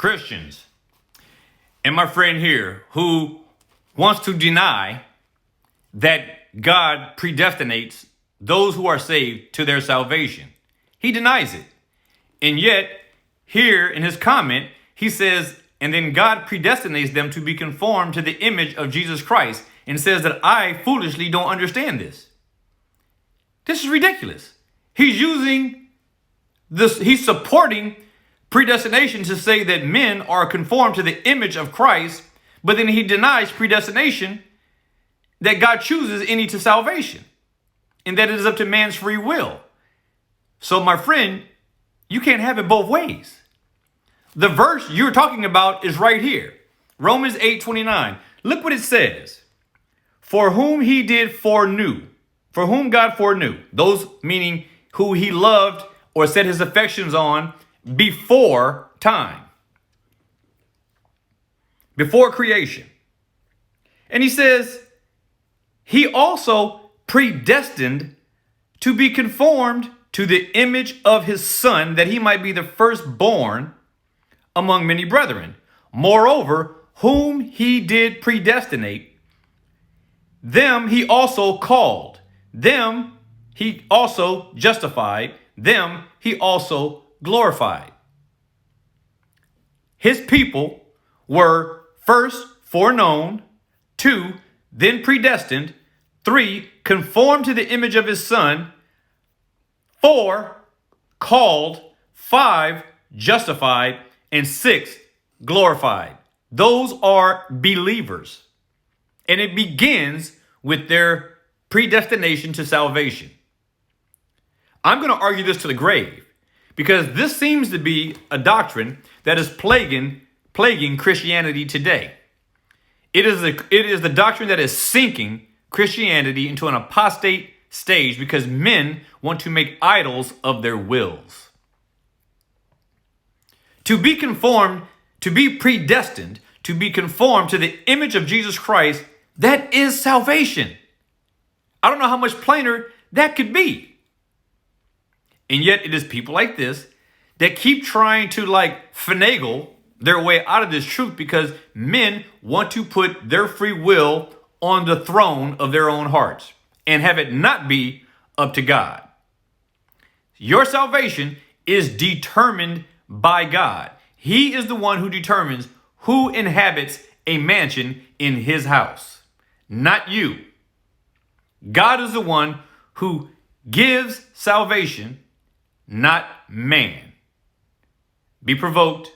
Christians, and my friend here who wants to deny that God predestinates those who are saved to their salvation. He denies it. And yet, here in his comment, he says, and then God predestinates them to be conformed to the image of Jesus Christ, and says that I foolishly don't understand this. This is ridiculous. He's using this, he's supporting predestination to say that men are conformed to the image of Christ, but then he denies predestination, that God chooses any to salvation, and that it is up to man's free will. So my friend, you can't have it both ways. The verse you're talking about is right here. Romans 8:29. Look what it says. For whom he did foreknew, for whom God foreknew, those meaning who he loved or set his affections on before time, before creation. And he says, he also predestined to be conformed to the image of his son, that he might be the firstborn among many brethren. Moreover, whom he did predestinate, them he also called, them he also justified, them he also glorified. His people were first foreknown, 2, then predestined, 3, conformed to the image of his son, 4, called, 5, justified, and 6, glorified. Those are believers. And it begins with their predestination to salvation. I'm going to argue this to the grave, because this seems to be a doctrine that is plaguing Christianity today. It is the doctrine that is sinking Christianity into an apostate stage, because men want to make idols of their wills. To be conformed, to be predestined, to be conformed to the image of Jesus Christ, that is salvation. I don't know how much plainer that could be. And yet it is people like this that keep trying to finagle their way out of this truth, because men want to put their free will on the throne of their own hearts and have it not be up to God. Your salvation is determined by God. He is the one who determines who inhabits a mansion in his house, not you. God is the one who gives salvation, not man. Be provoked.